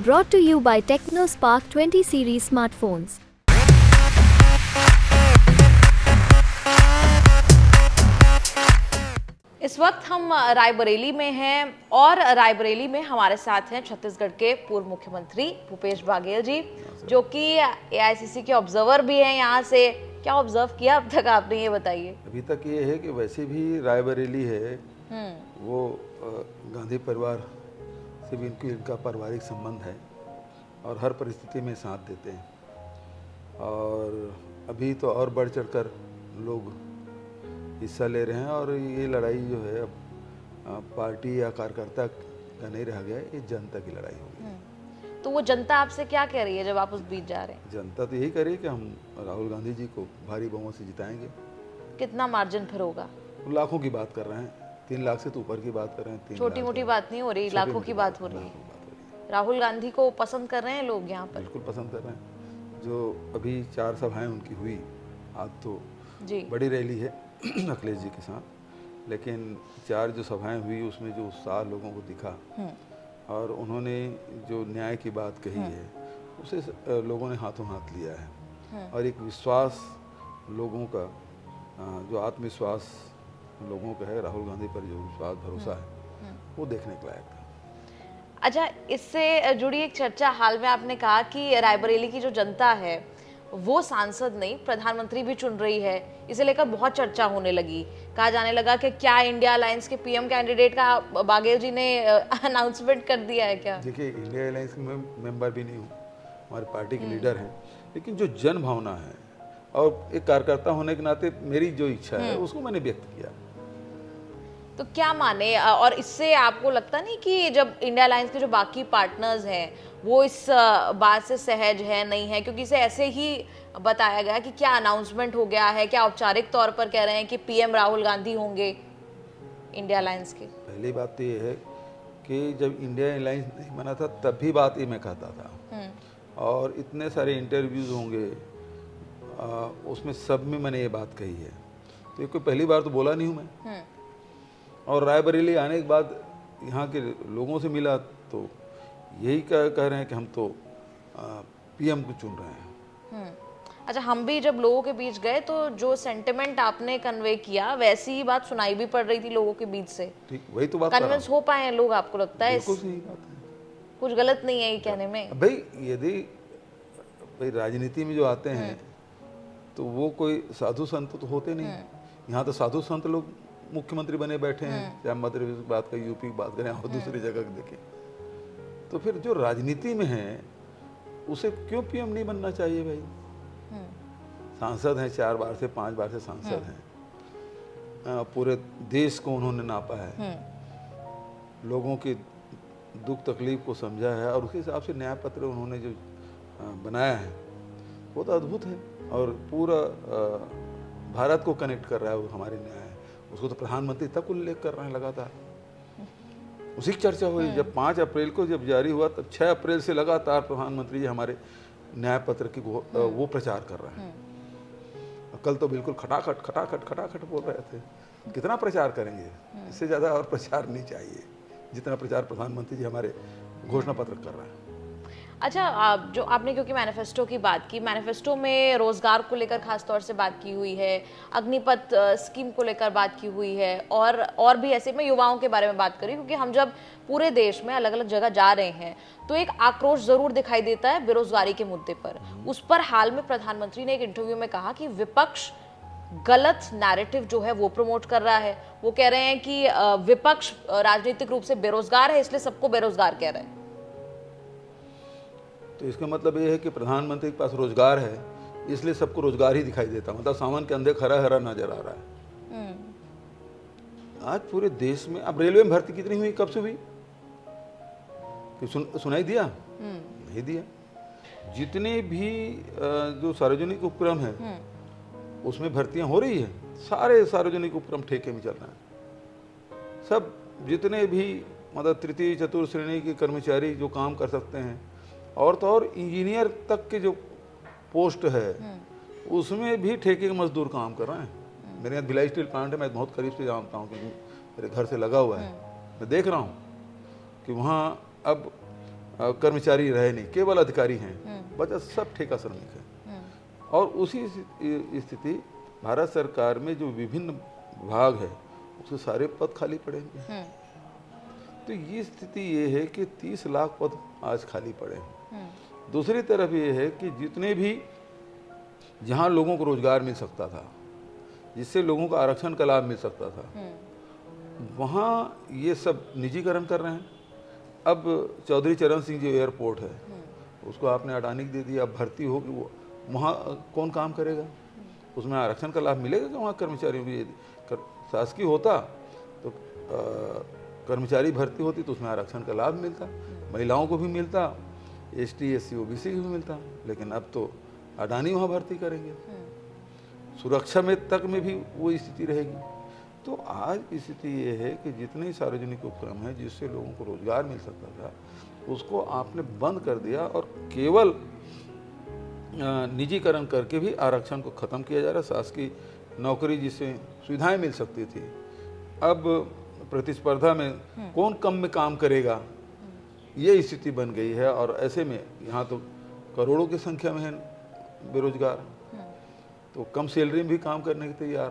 Brought to you by TechnoSpark 20 series smartphones. इस वक्त हम रायबरेली में हैं और रायबरेली में हमारे साथ हैं छत्तीसगढ़ के पूर्व मुख्यमंत्री भूपेश बघेल जी, जो कि एआईसीसी के ऑब्जर्वर भी हैं। यहाँ से क्या ऑब्जर्व किया अब तक आपने, ये बताइए। अभी तक ये है कि वैसे भी रायबरेली है वो गांधी परिवार से भी इनका पारिवारिक संबंध है और हर परिस्थिति में साथ देते हैं। और अभी तो और बढ़ चढ़कर लोग हिस्सा ले रहे हैं और ये लड़ाई जो है अब पार्टी या कार्यकर्ता का नहीं रह गया, ये जनता की लड़ाई होगी। तो वो जनता आपसे क्या कह रही है जब आप उस बीच जा रहे हैं? जनता तो यही कह रही है कि हम राहुल गांधी जी को भारी बहुमत से जिताएंगे। कितना मार्जिन फिर होगा? लाखों की बात कर रहे हैं, 3 लाख से तो ऊपर की बात कर रहे हैं। 3 छोटी मोटी बात नहीं हो रही, लाखों की बात हो रही है। राहुल गांधी को पसंद कर रहे हैं लोग यहाँ पर? बिल्कुल पसंद कर रहे हैं। जो अभी 4 सभाएं उनकी हुई, आज तो जी बड़ी रैली है अखिलेश जी के साथ, लेकिन 4 जो सभाएं हुई उसमें जो उत्साह लोगों को दिखा और उन्होंने जो न्याय की बात कही है उसे लोगों ने हाथों हाथ लिया है। और एक विश्वास लोगों का, जो आत्मविश्वास लोगों का है, राहुल गांधी पर जो विश्वास भरोसा है, वो देखने के लायक था। अच्छा, इससे जुड़ी एक चर्चा हाल में आपने कहा कि रायबरेली की जो जनता है वो सांसद नहीं प्रधानमंत्री भी चुन रही है, इसे लेकर बहुत चर्चा होने लगी। कहा जाने लगा कि क्या इंडिया अलायंस के पीएम कैंडिडेट का बघेल जी ने अनाउंसमेंट कर दिया है क्या? देखिए, इंडिया अलायंस में मेंबर भी नहीं हूँ, हमारी पार्टी के लीडर हैं, लेकिन जो जन भावना है और एक कार्यकर्ता होने के नाते मेरी जो इच्छा है उसको मैंने व्यक्त किया। तो क्या माने, और इससे आपको लगता नहीं कि जब इंडिया अलायंस के जो बाकी पार्टनर्स हैं वो इस बात से सहज है नहीं है, क्योंकि इसे ऐसे ही बताया गया कि क्या अनाउंसमेंट हो गया है, क्या औपचारिक तौर पर कह रहे हैं कि पीएम राहुल गांधी होंगे इंडिया अलायंस के? पहली बात तो ये है कि जब इंडिया अलायंस नहीं बना था तब भी बात ये मैं कहता था और इतने सारे इंटरव्यूज़ होंगे उसमें सब में मैंने ये बात कही है। तो ये कोई पहली बार तो बोला नहीं हूँ मैं। और रायबरेली आने के बाद यहाँ के लोगों से मिला तो यही कह रहे हैं कि हम तो पीएम को चुन रहे हैं। अच्छा, हम भी जब लोगों के बीच गए तो जो सेंटिमेंट आपने कन्वे किया वैसी ही बात सुनाई भी पड़ रही थी लोगों के बीच से। ठीक, वही तो बात कन्विंस हो पाए हैं लोग, आपको लगता है? बिल्कुल सही बात है। कुछ गलत नहीं है ये कहने में? भाई यदि राजनीति में जो आते हैं तो वो कोई साधु संत तो होते नहीं। यहाँ तो साधु संत लोग मुख्यमंत्री बने बैठे हैं, चाहे मध्य प्रदेश की बात करें, यूपी की बात करें और दूसरी जगह देखें। तो फिर जो राजनीति में है उसे क्यों पीएम नहीं बनना चाहिए भाई? सांसद हैं, 4 बार से 5 बार से सांसद हैं, पूरे देश को उन्होंने नापा है, लोगों की दुख तकलीफ को समझा है और उस हिसाब से न्याय पत्र उन्होंने जो बनाया है वो तो अद्भुत है और पूरा भारत को कनेक्ट कर रहा है वो हमारे न्याय। उसको तो प्रधानमंत्री तक उल्लेख कर रहे हैं लगातार। उसी की चर्चा हुई जब 5 अप्रैल को जब जारी हुआ, तब 6 अप्रैल से लगातार प्रधानमंत्री जी हमारे न्याय पत्र की वो प्रचार कर रहे हैं। कल तो बिल्कुल खटाखट खटाखट खटाखट बोल रहे थे। कितना प्रचार करेंगे? इससे ज़्यादा और प्रचार नहीं चाहिए जितना प्रचार प्रधानमंत्री जी हमारे घोषणा पत्र कर रहे हैं। अच्छा, जो आपने क्योंकि मैनिफेस्टो की बात की, मैनिफेस्टो में रोजगार को लेकर खास तौर से बात की हुई है, अग्निपथ स्कीम को लेकर बात की हुई है और भी ऐसे में युवाओं के बारे में बात करी, क्योंकि हम जब पूरे देश में अलग अलग जगह जा रहे हैं तो एक आक्रोश जरूर दिखाई देता है बेरोजगारी के मुद्दे पर। उस पर हाल में प्रधानमंत्री ने एक इंटरव्यू में कहा कि विपक्ष गलत नैरेटिव जो है वो प्रमोट कर रहा है। वो कह रहे हैं कि विपक्ष राजनीतिक रूप से बेरोजगार है, इसलिए सबको बेरोजगार कह रहे हैं। तो इसका मतलब ये है कि प्रधानमंत्री के पास रोजगार है इसलिए सबको रोजगार ही दिखाई देता, मतलब सामान के अंदर हरा हरा नजर आ रहा है। आज पूरे देश में अब रेलवे में भर्ती कितनी हुई, कब से हुई? सुनाई दिया? नहीं दिया। जितने भी जो सार्वजनिक उपक्रम है उसमें भर्तियां हो रही है, सारे सार्वजनिक उपक्रम ठेके में चल रहे हैं। सब जितने भी मतलब तृतीय चतुर्थ श्रेणी के कर्मचारी जो काम कर सकते हैं और तो और इंजीनियर तक के जो पोस्ट है उसमें भी ठेके के मजदूर काम कर रहे हैं। मेरे यहाँ भिलाई स्टील प्लांट है, मैं बहुत करीब से जानता हूँ क्योंकि मेरे घर से लगा हुआ है। मैं देख रहा हूँ कि वहाँ अब कर्मचारी रहे नहीं, केवल अधिकारी हैं, बचा सब ठेका श्रमिक है। और उसी स्थिति भारत सरकार में जो विभिन्न विभाग है उसके सारे पद खाली पड़े हैं। तो ये स्थिति ये है कि 30 लाख पद आज खाली पड़े हैं। दूसरी तरफ ये है कि जितने भी जहाँ लोगों को रोजगार मिल सकता था, जिससे लोगों को आरक्षण का लाभ मिल सकता था, वहाँ ये सब निजीकरण कर रहे हैं। अब चौधरी चरण सिंह जो एयरपोर्ट है उसको आपने अडानी को दे दिया, अब भर्ती होगी, वो वहाँ कौन काम करेगा? उसमें आरक्षण का लाभ मिलेगा कि वहाँ कर्मचारियों को? शासकीय होता तो कर्मचारी भर्ती होती तो उसमें आरक्षण का लाभ मिलता, महिलाओं को भी मिलता, ST SC OBC को भी मिलता। लेकिन अब तो अडानी वहाँ भर्ती करेंगे, सुरक्षा में तक में भी वो स्थिति रहेगी। तो आज स्थिति ये है कि जितने सार्वजनिक उपक्रम हैं जिससे लोगों को रोजगार मिल सकता था उसको आपने बंद कर दिया और केवल निजीकरण करके भी आरक्षण को ख़त्म किया जा रहा है। शासकीय नौकरी जिससे सुविधाएं मिल सकती थी, अब प्रतिस्पर्धा में कौन कम में काम करेगा, ये स्थिति बन गई है। और ऐसे में यहाँ तो करोड़ों की संख्या में है बेरोजगार, तो कम सैलरी में भी काम करने के तैयार।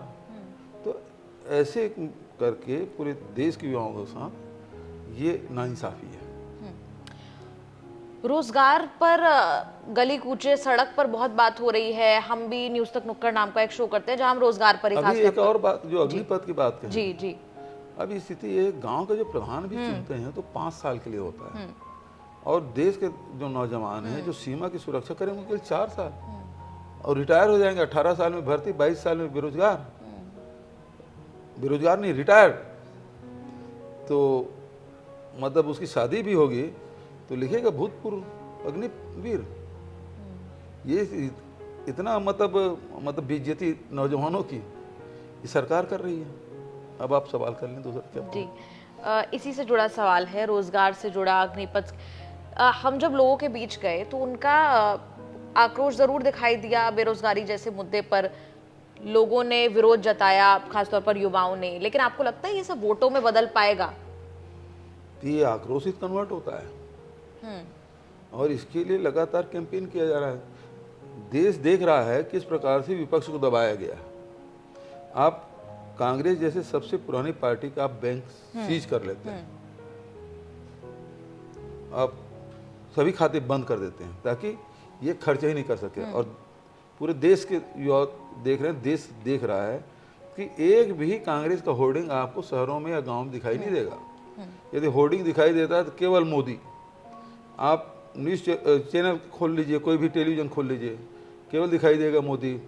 तो ऐसे करके पूरे देश के युवाओं के साथ ये नाइंसाफ़ी है। रोजगार पर गली कूचे सड़क पर बहुत बात हो रही है। हम भी न्यूज़ तक नुक्कड़ नाम का एक शो करते हैं जहां हम रोजगार पर ही अभी एक और बात जो अग्निपथ की बात करें, जी जी, अभी स्थिति ये गांव का जो प्रधान भी चुनते हैं तो 5 साल के लिए होता है, और देश के जो नौजवान हैं जो सीमा की सुरक्षा करेंगे उनके लिए 4 साल, और रिटायर हो जाएंगे 18 साल में भर्ती, 22 साल में बेरोजगार, बेरोजगार नहीं रिटायर्ड। तो मतलब उसकी शादी भी होगी तो लिखेगा भूतपूर्व अग्निवीर। ये इतना मतलब बेइज्जती नौजवानों की ये सरकार कर रही है। अब आप सवाल कर लें दूसरा क्या? जी, इसी से जुड़ा सवाल है, रोजगार से जुड़ा अग्निपथ। हम जब लोगों के बीच गए तो उनका आक्रोश जरूर दिखाई दिया बेरोजगारी जैसे मुद्दे पर, लोगों ने विरोध जताया, खासतौर पर युवाओं ने। लेकिन आपको लगता है ये सब वोटों में बदल पाएगा? ये आक्रोशित कन्वर्ट होता है और इसके लिए लगातार कैंपेन किया जा रहा है। देश देख रहा है किस प्रकार से विपक्ष को दबाया गया। आप कांग्रेस जैसे सबसे पुरानी पार्टी का आप बैंक सीज कर लेते हैं, आप सभी खाते बंद कर देते हैं ताकि ये खर्च ही नहीं कर सके। और पूरे देश के युवा देख रहे हैं, देश देख रहा है कि एक भी कांग्रेस का होर्डिंग आपको शहरों में या गांव में दिखाई नहीं देगा। यदि होर्डिंग दिखाई देता है तो केवल मोदी। आप न्यूज़ चैनल खोल लीजिए, कोई भी टेलीविज़न खोल लीजिए, केवल दिखाई देगा मोदी।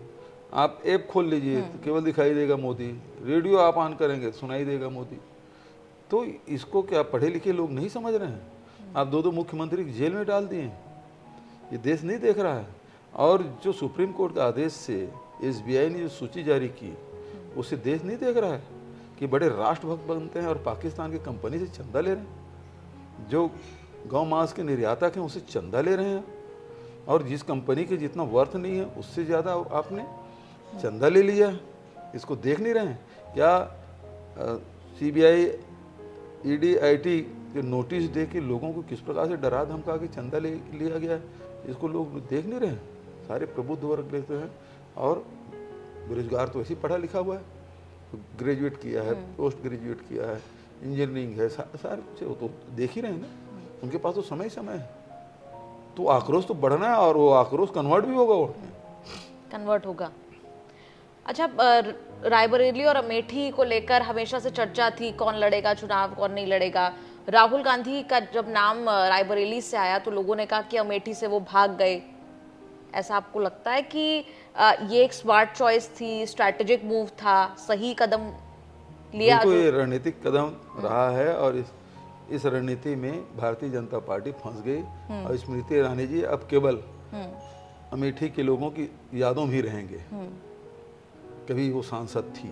आप ऐप खोल लीजिए तो केवल दिखाई देगा मोदी। रेडियो आप ऑन करेंगे तो सुनाई देगा मोदी। तो इसको क्या पढ़े लिखे लोग नहीं समझ रहे हैं? आप 2 मुख्यमंत्री जेल में डाल दिए, ये देश नहीं देख रहा है। और जो सुप्रीम कोर्ट के आदेश से SBI ने जो सूची जारी की उससे देश नहीं देख रहा है कि बड़े राष्ट्रभक्त बनते हैं और पाकिस्तान की कंपनी से चंदा ले रहे हैं, जो गौ मांस के निर्यातक हैं उससे चंदा ले रहे हैं, और जिस कंपनी के जितना वर्थ नहीं है उससे ज़्यादा आपने चंदा ले लिया है। इसको देख नहीं रहे हैं क्या? CBI ED IT के नोटिस दे के लोगों को किस प्रकार से डरा धमका के चंदा ले लिया गया है, इसको लोग देख नहीं रहे हैं। सारे प्रबुद्ध वर्ग देखते हैं, और बेरोजगार तो ऐसे ही पढ़ा लिखा हुआ है, ग्रेजुएट किया है, पोस्ट ग्रेजुएट किया है, इंजीनियरिंग है, सारे कुछ वो तो देख ही रहे हैं ना। उनके पास तो समय है। तो आक्रोश तो बढ़ना है, और वो आक्रोश कन्वर्ट भी होगा, वोट में कन्वर्ट होगा। अच्छा, रायबरेली और अमेठी को लेकर हमेशा से चर्चा थी, कौन लड़ेगा चुनाव, कौन नहीं लड़ेगा। राहुल गांधी का जब नाम रायबरेली से आया तो लोगों ने कहा कि अमेठी से वो भाग गए। ऐसा आपको लगता है कि ये एक स्मार्ट चॉइस थी, स्ट्रैटेजिक मूव था, सही कदम लिया? तो ये रणनीतिक कदम रहा है, और इस रणनीति में भारतीय जनता पार्टी फंस गई। और स्मृति ईरानी जी अब केवल अमेठी के लोगों की यादों में ही रहेंगे। कभी वो सांसद थी,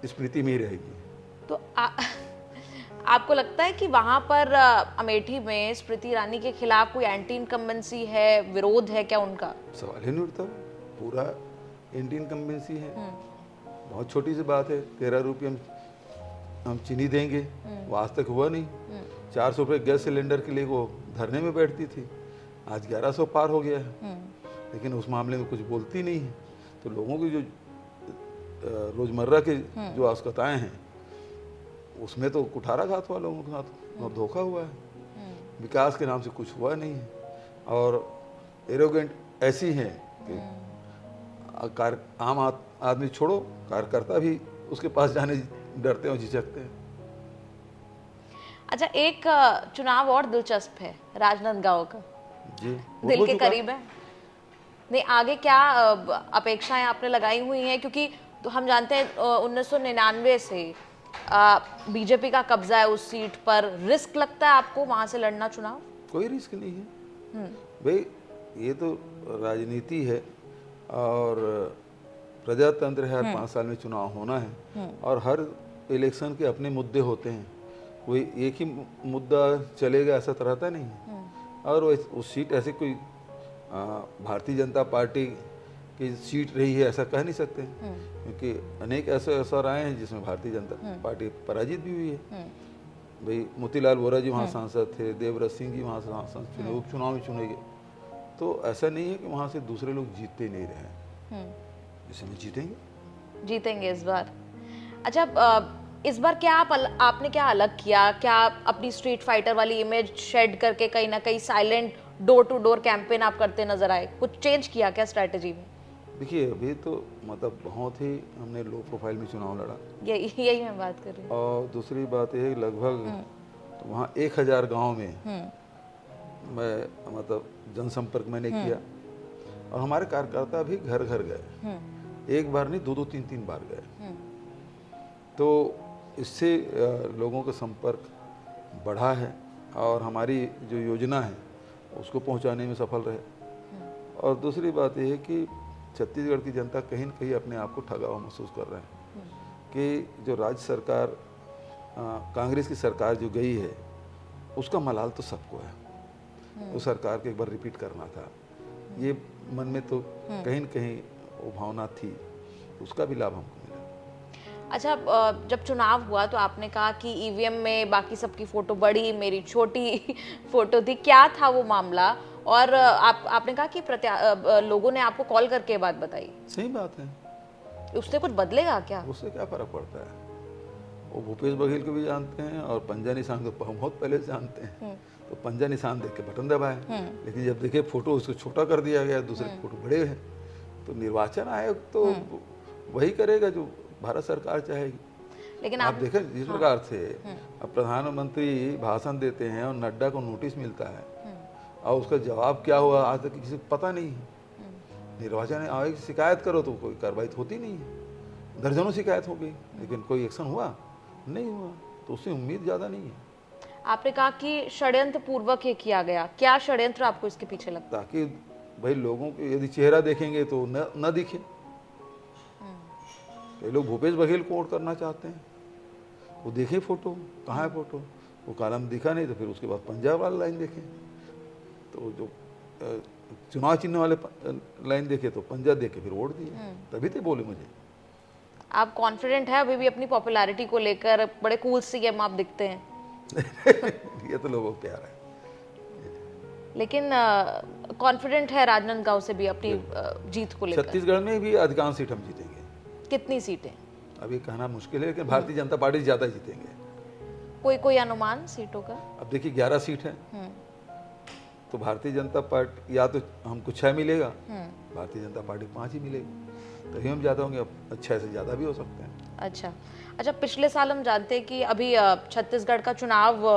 स्मृति में ही रहेगी। तो आपको लगता है कि वहां पर अमेठी में स्मृति ईरानी के खिलाफ कोई एंटी इनकम्बेंसी है, विरोध है क्या उनका? सवाल ही नहीं उठता। पूरा एंटी इनकम्बेंसी है। बहुत छोटी सी बात है, 13 रुपये हम चीनी देंगे, वो आज तक हुआ नहीं। 400 रुपये गैस सिलेंडर के लिए वो धरने में बैठती थी, आज 1100 पार हो गया है, लेकिन उस मामले में कुछ बोलती नहीं है। तो लोगों की जो रोज़मर्रा की जो आवश्यकताएं हैं उसमें तो कुठाराघात हुआ लोगों के साथ और धोखा हुआ है। विकास के नाम से कुछ हुआ नहीं है और एरोगेंट ऐसी हैं कि आम आदमी छोड़ो, कार्यकर्ता भी उसके पास जाने डरते हैं और झिझकते हैं। अच्छा, एक चुनाव और दिलचस्प है राजनांदगांव का, जी, दिल के करीब है। नहीं, आगे क्या अपेक्षाएं आपने लगाई हुई हैं, क्योंकि तो हम जानते हैं 1999 से बीजेपी का कब्जा है उस सीट पर। रिस्क लगता है आपको वहां से लड़ना चुनाव? कोई रिस्क नहीं है भाई, ये तो राजनीति है और प्रजातंत्र है, हर 5 साल में चुनाव होना है और हर इलेक्शन के अपने मुद्दे होते हैं। कोई एक ही मुद्दा चलेगा ऐसा तो रहता नहीं है। और वो सीट ऐसे कोई भारतीय जनता पार्टी की सीट रही है ऐसा कह नहीं सकते, क्योंकि अनेक ऐसे अवसर आए हैं जिसमें भारतीय जनता पार्टी पराजित भी हुई है। भाई मोतीलाल वोरा जी वहाँ सांसद थे, देवव्रत सिंह जी वहाँ सांसद चुने, उपचुनाव में चुने गए। तो ऐसा नहीं है कि वहाँ से दूसरे लोग जीतते नहीं रहे, इसमें जीतेंगे इस बार। अच्छा, इस बार क्या आपने क्या अलग किया? क्या अपनी स्ट्रीट फाइटर वाली इमेज शेड करके कहीं ना कहीं silent door to door campaign आप करते नजर आए? कुछ चेंज किया क्या स्ट्रैटेजी में? देखिए, अभी तो मतलब बहुत ही हमने लो प्रोफाइल में चुनाव लड़ा, यही मैं बात कर रही हूँ। और दूसरी बात यह है लगभग वहाँ 1000 गाँव में मैं मतलब जनसंपर्क मैंने किया और हमारे कार्यकर्ता भी घर घर गए, एक बार नहीं 2-2 3-3 बार गए। तो इससे लोगों का संपर्क बढ़ा है और हमारी जो योजना है उसको पहुंचाने में सफल रहे। और दूसरी बात यह है कि छत्तीसगढ़ की जनता कहीं न कहीं अपने आप को ठगा हुआ महसूस कर रहे हैं कि जो राज्य सरकार कांग्रेस की सरकार जो गई है उसका मलाल तो सबको है, उस सरकार को एक बार रिपीट करना था, ये मन में तो कहीं न कहीं वो भावना थी, उसका भी लाभ हमको मिला। अच्छा, जब चुनाव हुआ तो आपने कहा कि ईवीएम में बाकी सबकी फोटो बड़ी, मेरी छोटी फोटो थी, क्या था वो मामला? और आपने कहा कि लोगों ने आपको कॉल करके बात बताई। सही बात है, उससे कुछ बदलेगा क्या? उससे क्या फर्क पड़ता है? वो भूपेश बघेल को भी जानते हैं और पंजा निशान को बहुत पहले से जानते हैं, तो पंजा निशान देख के बटन दबाए, लेकिन जब देखे फोटो उसको छोटा कर दिया गया, दूसरे फोटो बड़े हैं, तो निर्वाचन आयोग तो वही करेगा जो भारत सरकार चाहेगी। लेकिन आप देखें जिस प्रकार से अब प्रधानमंत्री भाषण देते हैं और नड्डा को नोटिस मिलता है और उसका जवाब क्या हुआ आज तक किसी को पता नहीं है। निर्वाचन आयोग की शिकायत करो तो कोई कार्रवाई होती नहीं है, दर्जनों शिकायत हो गई लेकिन कोई एक्शन हुआ नहीं हुआ, तो उससे उम्मीद ज़्यादा नहीं है। आपने कहा कि षड्यंत्र पूर्वक ये किया गया, क्या षड्यंत्र आपको इसके पीछे लगता है? ताकि भाई लोगों को यदि चेहरा देखेंगे तो न दिखे। ये लोग भूपेश बघेल को वोट करना चाहते हैं, वो देखे फोटो, कहाँ है फोटो, वो कॉलम दिखा नहीं तो फिर उसके बाद पंजाब वाला लाइन देखें, तो जो चुनाव चिन्ह वाले लाइन देखे तो पंजाब देखे फिर वोट दिए, तभी तो बोले मुझे। आप कॉन्फिडेंट है अभी भी अपनी पॉपुलैरिटी को लेकर? बड़े कूल सीएम आप दिखते हैं। ये तो लोगों को प्यार है, लेकिन कॉन्फिडेंट है राजनांदगांव से भी अपनी जीत को लेकर? छत्तीसगढ़ में भी अधिकांश सीट हम जीतेंगे। कितनी सीटें अभी कहना मुश्किल है, लेकिन भारतीय जनता पार्टी ज्यादा जीतेंगे। कोई अनुमान सीटों का? अब देखिए 11 सीट है तो भारतीय जनता पार्टी या तो हमको 6 मिलेगा, भारतीय जनता पार्टी 5 ही मिलेगी, तभी हम ज्यादा होंगे। अब 6 से ज्यादा भी हो सकते हैं। अच्छा, पिछले साल हम जानते हैं कि अभी छत्तीसगढ़ का चुनाव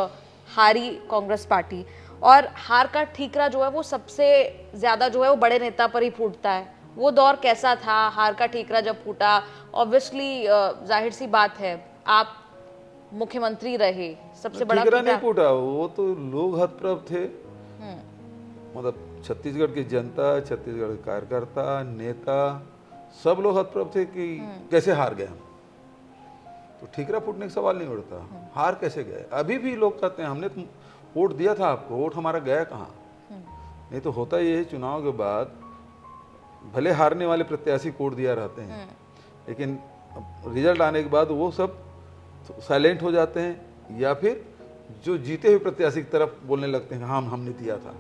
हारी कांग्रेस पार्टी, और हार का ठीकरा जो है वो सबसे ज्यादा जो है वो बड़े नेता पर ही फूटता है। वो दौर कैसा था? हार का ठीकरा जब फूटा, ऑब्वियसली जाहिर सी बात है आप मुख्यमंत्री रहे, सबसे बड़ा ठीकरा नहीं फूटा, वो तो लोग हतप्रभ थे। मतलब छत्तीसगढ़ की जनता, छत्तीसगढ़ के कार्यकर्ता, नेता, सब लोग हतप्रभ थे कि कैसे हार गए हम। तो ठीकरा फूटने का सवाल नहीं उठता, हार कैसे गए। अभी भी लोग कहते हैं हमने तो वोट दिया था आपको, वोट हमारा गया कहाँ? नहीं तो होता ये है चुनाव के बाद भले हारने वाले प्रत्याशी को वोट दिया रहते हैं, लेकिन रिजल्ट आने के बाद वो सब साइलेंट हो जाते हैं या फिर जो जीते हुए प्रत्याशी की तरफ बोलने लगते हैं हाँ हमने दिया था।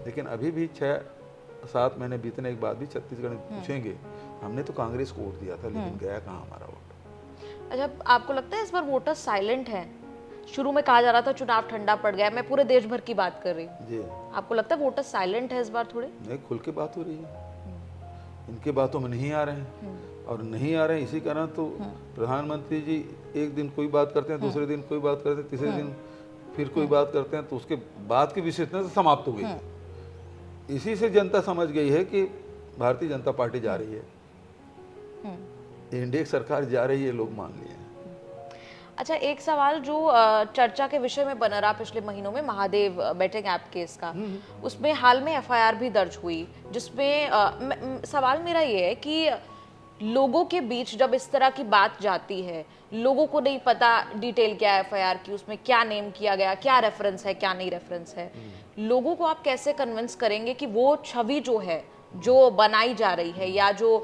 लेकिन अभी भी 6-7 महीने बीतने के बाद भी छत्तीसगढ़ में पूछेंगे हमने तो कांग्रेस को वोट दिया था, लेकिन गया कहाँ हमारा वोट। अच्छा, आपको लगता है इस बार वोटर साइलेंट है? शुरू में कहा जा रहा था चुनाव ठंडा पड़ गया, मैं पूरे देश भर की बात कर रही हूँ। जी आपको लगता है वोटर साइलेंट है इस बार थोड़े? नहीं, खुल के बात हो रही है, इनके बातों में नहीं आ रहे हैं। और नहीं आ रहे हैं इसी कारण तो प्रधानमंत्री जी एक दिन कोई बात करते हैं, दूसरे दिन कोई बात करते हैं, तीसरे दिन फिर कोई बात करते हैं, तो उसके बाद की विशेषता तो समाप्त हो गई है। इसी से जनता समझ गई है कि भारतीय जनता पार्टी जा रही है, एनडीए सरकार जा रही है, लोग मान लिए हैं। अच्छा, एक सवाल जो चर्चा के विषय में बना रहा पिछले महीनों में, महादेव बेटिंग ऐप केस का, उसमें हाल में एफआईआर भी दर्ज हुई, जिसमें सवाल मेरा ये है कि लोगों के बीच जब इस तरह की बात जाती है, लोगों को नहीं पता डिटेल क्या है एफआईआर की, उसमें क्या नेम किया गया, क्या रेफरेंस है, क्या नहीं रेफरेंस है, लोगों को आप कैसे कन्विंस करेंगे कि वो छवि जो है, जो बनाई जा रही है या जो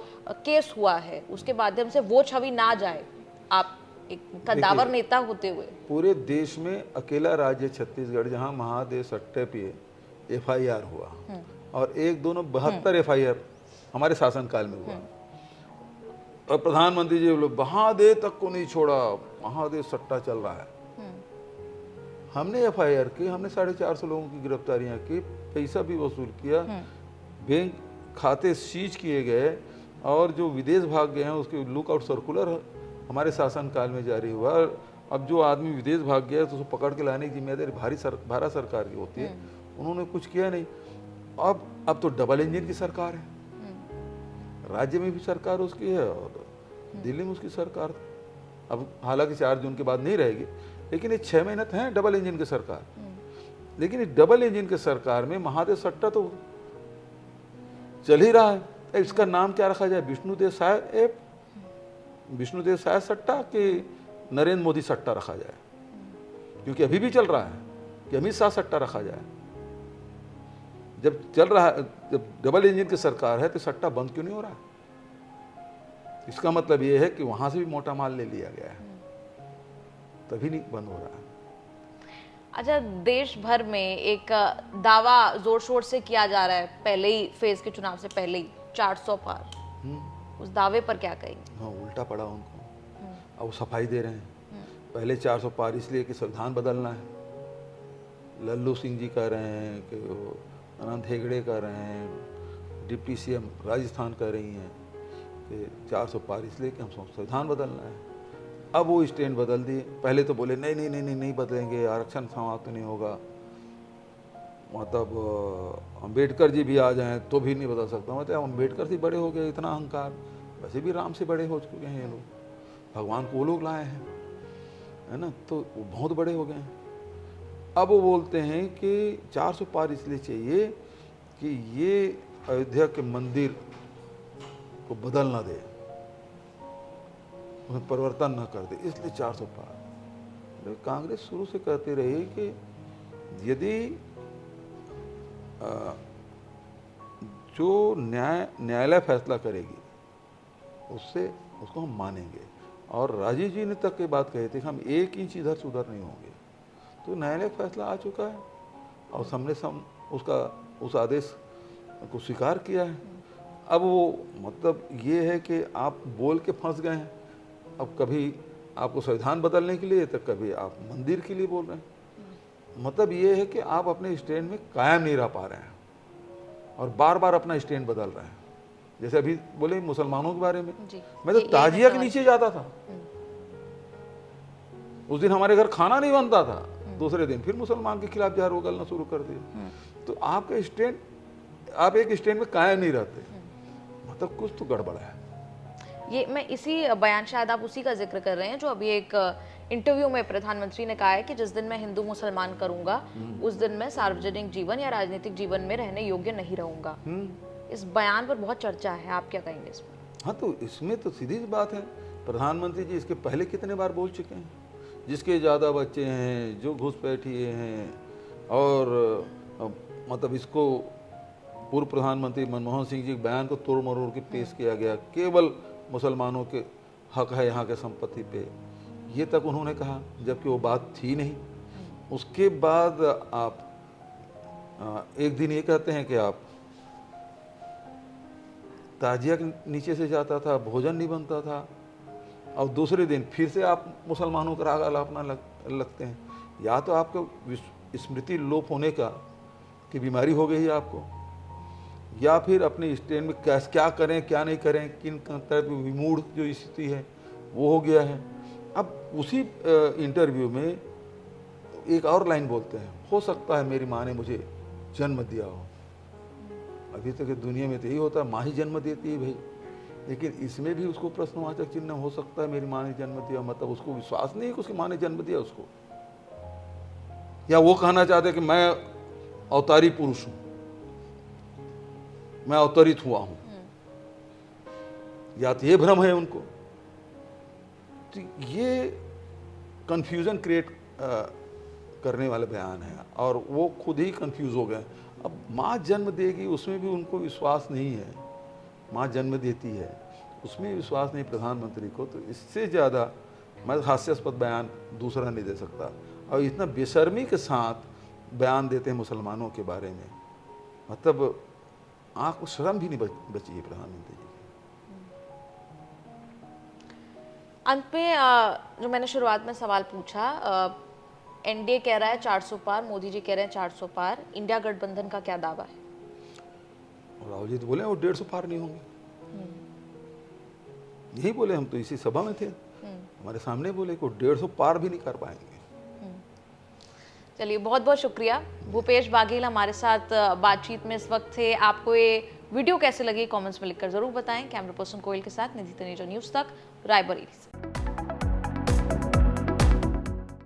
केस हुआ है, उसके माध्यम से वो छवि ना जाए, आप एक कद्दावर नेता होते हुए? पूरे देश में अकेला राज्य छत्तीसगढ़ जहां महादेव सट्टे पे एफआईआर हुआ, और 1-2-72 एफआईआर हमारे शासनकाल में हुआ। और प्रधानमंत्री जी बोले महादेव तक को नहीं छोड़ा, महादेव सट्टा चल रहा है। हमने एफआईआर की, हमने 450 लोगों की गिरफ्तारियां की, पैसा भी वसूल किया, बैंक खाते सीज किए गए, और जो विदेश भाग गए हैं उसके लुकआउट सर्कुलर हमारे शासनकाल में जारी हुआ। अब जो आदमी विदेश भाग गया तो उसको पकड़ के लाने की जिम्मेदारी भारत सरकार की होती है, उन्होंने कुछ किया नहीं। अब तो डबल इंजन की सरकार है, राज्य में भी सरकार उसकी है और दिल्ली में उसकी सरकार। अब हालांकि 4 जून के बाद नहीं रहेगी, लेकिन ये 6 महीने तो हैं डबल इंजन की सरकार। लेकिन इस डबल इंजन की सरकार में महादेव सट्टा तो चल ही रहा है। इसका नाम क्या रखा जाए, विष्णुदेव साय ऐप, विष्णुदेव साय सट्टा कि नरेंद्र मोदी सट्टा रखा जाए? क्योंकि अभी भी चल रहा है कि अमित शाह सट्टा रखा जाए। जब चल रहा है, जब डबल इंजन की सरकार है तो सट्टा बंद क्यों नहीं हो रहा? इसका मतलब ये है कि वहां से भी मोटा माल ले लिया गया है, तभी नहीं बंद हो रहा है। अच्छा, देश भर में एक दावा जोर शोर से किया जा रहा है, पहले ही फेज के चुनाव से पहले ही 400 पार, उस दावे पर क्या कहेंगे? हाँ, उल्टा पड़ा उनको। अब वो सफाई दे रहे हैं, पहले 400 पार इसलिए कि संविधान बदलना है, लल्लू सिंह जी कह रहे हैं कि वो अनंत हेगड़े कह रहे हैं, डिप्टी सीएम राजस्थान कह रही हैं कि 400 पार इसलिए कि हम संविधान बदलना है। अब वो स्टैंड बदल दिए। पहले तो बोले नहीं नहीं नहीं नहीं नहीं बदलेंगे, आरक्षण समाप्त नहीं होगा, मतलब अम्बेडकर जी भी आ जाएं तो भी नहीं बदल सकता। मतलब अम्बेडकर से बड़े हो गए, इतना अहंकार। वैसे भी राम से बड़े हो चुके हैं ये लोग, भगवान को वो लोग लाए हैं, है ना, तो वो बहुत बड़े हो गए हैं। अब वो बोलते हैं कि 400 पार इसलिए चाहिए कि ये अयोध्या के मंदिर को बदल ना दे, उसमें परिवर्तन न कर दे, इसलिए 400 पार। कांग्रेस शुरू से कहती रही कि यदि जो न्यायालय फैसला करेगी उसको हम मानेंगे। और राजीव जी ने तक ये बात कही थी कि हम 1 इंच इधर से उधर नहीं होंगे। तो न्यायालय फैसला आ चुका है और हमने उस आदेश को स्वीकार किया है। अब वो मतलब ये है कि आप बोल के फंस गए हैं, अब कभी आपको संविधान बदलने के लिए तो कभी आप मंदिर के लिए बोल रहे हैं। मतलब ये है कि आप अपने स्टैंड में कायम नहीं रह पा रहे हैं और बार बार अपना स्टैंड बदल रहे हैं। जैसे अभी बोले मुसलमानों के बारे में, मैं तो ताजिया के नीचे जाता था, उस दिन हमारे घर खाना नहीं बनता था, दूसरे दिन फिर मुसलमान के खिलाफ जहर उगलना शुरू कर दिया। तो आपका स्टैंड, आप एक स्टैंड में कायम नहीं रहते, मतलब कुछ तो गड़बड़ है। ये मैं इसी बयान, शायद आप उसी का जिक्र कर रहे हैं जो अभी एक इंटरव्यू में प्रधानमंत्री ने कहा है कि जिस दिन मैं हिंदू मुसलमान करूंगा उस दिन मैं सार्वजनिक जीवन या राजनीतिक जीवन में रहने योग्य नहीं रहूंगा। इस बयान पर बहुत चर्चा है, आप क्या कहेंगे इसमें? हाँ, तो इसमें तो सीधी सी बात है, प्रधानमंत्री जी इसके पहले कितने बार बोल चुके हैं, जिसके ज़्यादा बच्चे हैं, जो घुसपैठिए हैं, और मतलब इसको पूर्व प्रधानमंत्री मनमोहन सिंह जी के बयान को तोड़ मरोड़ के पेश किया गया, केवल मुसलमानों के हक है यहाँ के संपत्ति पे, ये तक उन्होंने कहा, जबकि वो बात थी नहीं। उसके बाद आप एक दिन ये कहते हैं कि आप ताजिया के नीचे से जाता था, भोजन नहीं बनता था, और दूसरे दिन फिर से आप मुसलमानों का राग अलापना लगते हैं। या तो आपको स्मृति लोप होने का की बीमारी हो गई है आपको, या फिर अपने स्टैंड में क्या करें क्या नहीं करें, किन तरह की विमूढ़ जो स्थिति है वो हो गया है। अब उसी इंटरव्यू में एक और लाइन बोलते हैं, हो सकता है मेरी माँ ने मुझे जन्म दिया हो। अभी तक दुनिया में तो यही होता है, माँ ही जन्म देती है भाई, लेकिन इसमें भी उसको प्रश्नवाचक चिन्ह हो सकता है मेरी माँ ने जन्म दिया, मतलब उसको विश्वास नहीं है कि उसकी माँ ने जन्म दिया उसको, या वो कहना चाहते कि मैं अवतारी पुरुष हूं, मैं अवतरित हुआ हूं, या तो ये भ्रम है उनको। तो ये कंफ्यूजन क्रिएट करने वाले बयान है, और वो खुद ही कंफ्यूज हो गए। अब माँ जन्म देगी उसमें भी उनको विश्वास नहीं है, माँ जन्म देती है उसमें विश्वास नहीं प्रधानमंत्री को। तो इससे ज़्यादा मैं हास्यास्पद बयान दूसरा नहीं दे सकता। और इतना बेशर्मी के साथ बयान देते हैं मुसलमानों के बारे में, मतलब आँख को शर्म भी नहीं बची है प्रधानमंत्री जी। अंत में जो मैंने शुरुआत में सवाल पूछा, एनडीए कह रहा है 400 पार, मोदी जी कह रहे हैं 400 पार, इंडिया गठबंधन का क्या दावा है? राहुल जी तो बोले वो 150 पार नहीं होंगे, यही बोले। हम तो इसी सभा में थे, हमारे सामने बोले को 150 पार भी नहीं कर पाएंगे। चलिए, बहुत बहुत शुक्रिया। भूपेश बाघेल हमारे साथ बातचीत में इस वक्त थे। आपको ये वीडियो कैसे लगी कमेंट्स में लिखकर जरूर बताएं। कैमरा पर्सन कोयल के साथ निधि तनेजा, न्यूज़ तक, रायबरेली से।